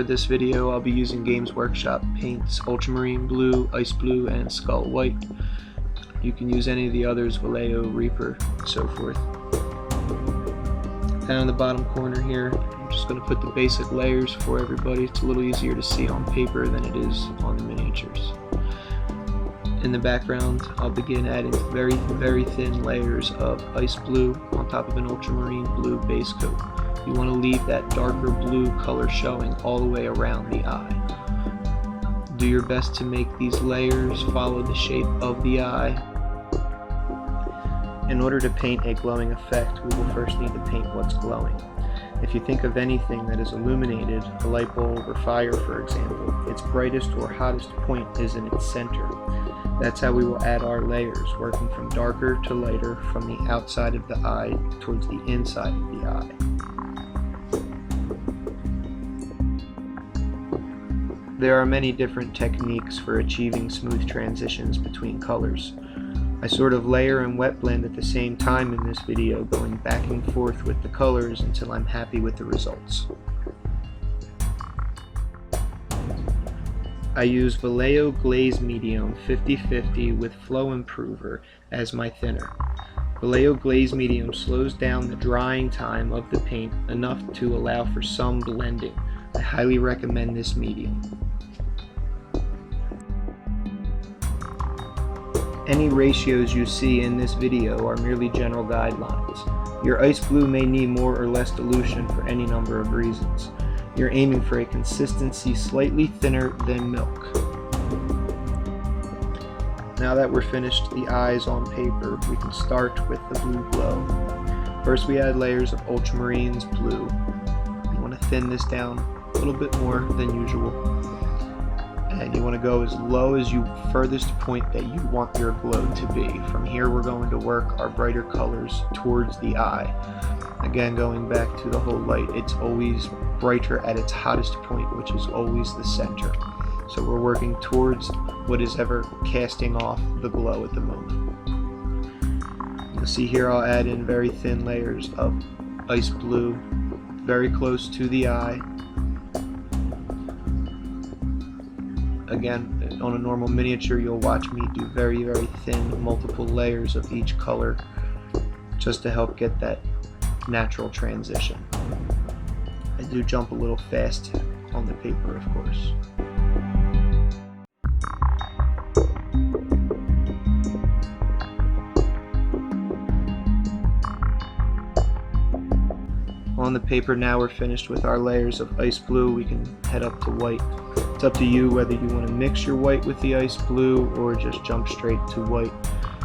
for this video, I'll be using Games Workshop paints Ultramarine Blue, Ice Blue, and Skull White. You can use any of the others, Vallejo, Reaper, and so forth. Down in the bottom corner here, I'm just going to put the basic layers for everybody. It's a little easier to see on paper than it is on the miniatures. In the background, I'll begin adding very, very thin layers of ice blue on top of an ultramarine blue base coat. You want to leave that darker blue color showing all the way around the eye. Do your best to make these layers follow the shape of the eye. In order to paint a glowing effect, we will first need to paint what's glowing. If you think of anything that is illuminated, a light bulb or fire for example, its brightest or hottest point is in its center. That's how we will add our layers, working from darker to lighter from the outside of the eye towards the inside of the eye. There are many different techniques for achieving smooth transitions between colors. I sort of layer and wet blend at the same time in this video, going back and forth with the colors until I'm happy with the results. I use Vallejo Glaze Medium 50/50 with Flow Improver as my thinner. Vallejo Glaze Medium slows down the drying time of the paint enough to allow for some blending. I highly recommend this medium. Any ratios you see in this video are merely general guidelines. Your ice blue may need more or less dilution for any number of reasons. You're aiming for a consistency slightly thinner than milk. Now that we're finished the eyes on paper, we can start with the blue glow. First we add layers of ultramarines blue. You want to thin this down a little bit more than usual. And you want to go as low as you furthest point that you want your glow to be. From here we're going to work our brighter colors towards the eye. Again, going back to the whole light, it's always brighter at its hottest point, which is always the center. So we're working towards what is ever casting off the glow at the moment. You'll see here I'll add in very thin layers of ice blue, very close to the eye. Again, on a normal miniature, you'll watch me do very, very thin, multiple layers of each color just to help get that natural transition. I do jump a little fast on the paper, of course. On the paper now we're finished with our layers of ice blue. We can head up to white. It's up to you whether you want to mix your white with the ice blue or just jump straight to white.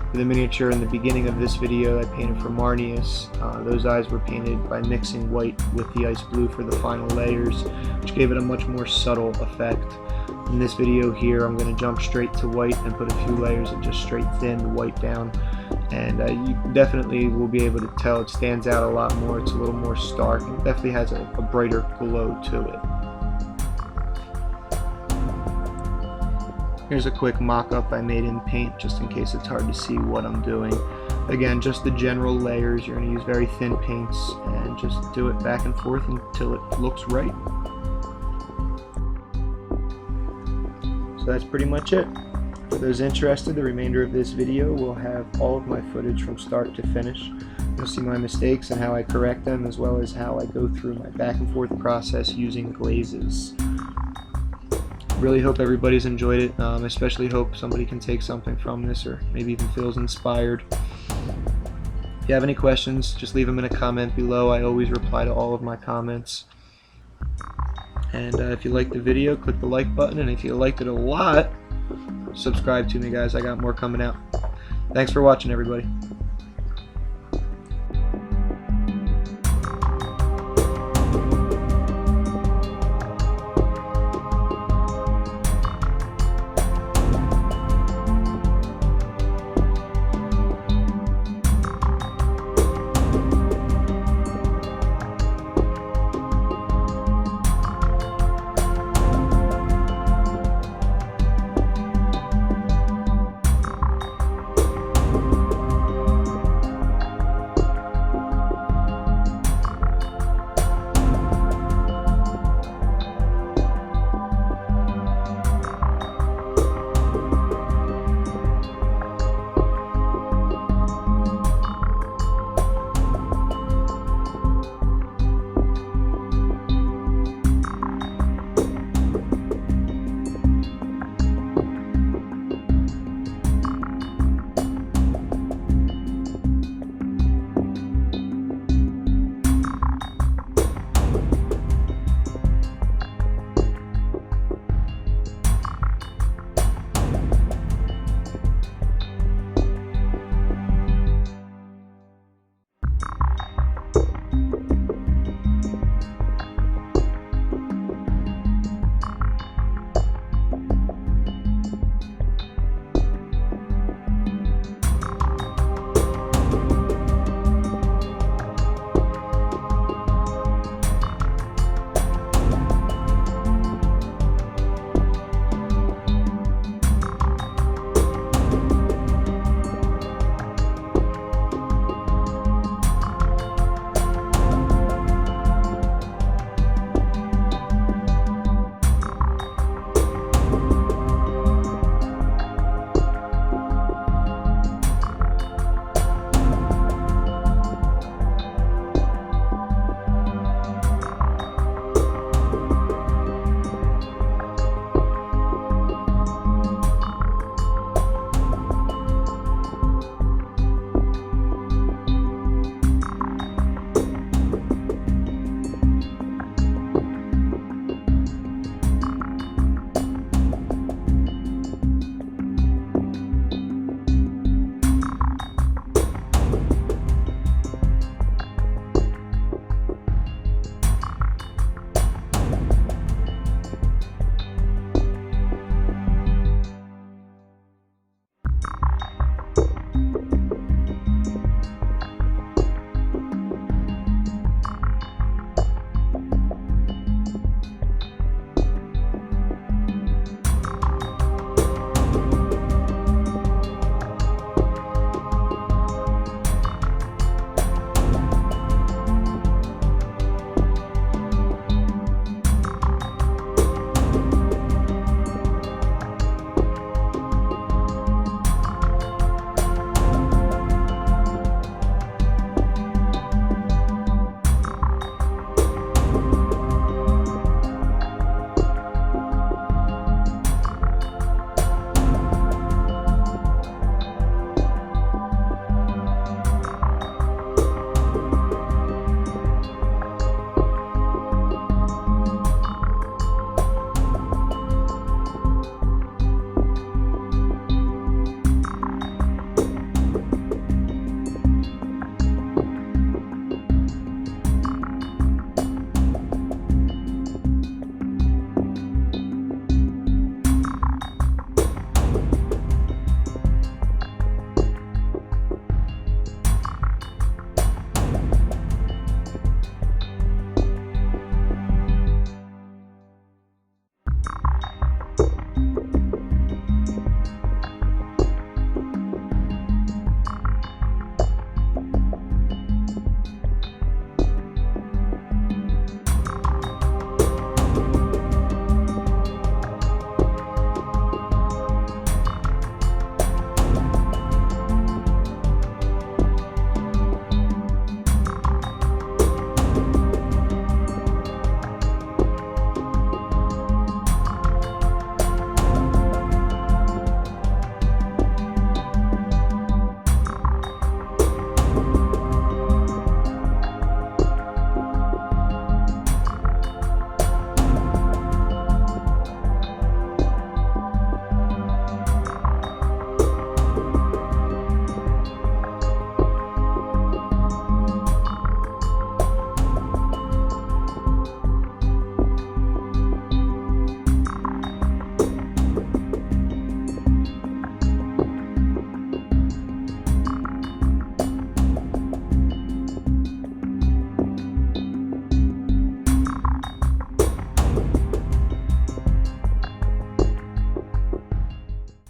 For the miniature in the beginning of this video I painted for Marneus. Those eyes were painted by mixing white with the ice blue for the final layers, which gave it a much more subtle effect. In this video here I'm going to jump straight to white and put a few layers of just straight thin white down, and you definitely will be able to tell it stands out a lot more. It's a little more stark and definitely has a brighter glow to it. Here's a quick mock-up I made in paint just in case it's hard to see what I'm doing. Again, just the general layers. You're going to use very thin paints and just do it back and forth until it looks right. So that's pretty much it. For those interested, the remainder of this video will have all of my footage from start to finish. You'll see my mistakes and how I correct them, as well as how I go through my back and forth process using glazes. Really hope everybody's enjoyed it. Especially hope somebody can take something from this or maybe even feels inspired. If you have any questions, just leave them in a comment below. I always reply to all of my comments. And if you liked the video, click the like button, and if you liked it a lot, subscribe to me, guys. I got more coming out. Thanks for watching, everybody.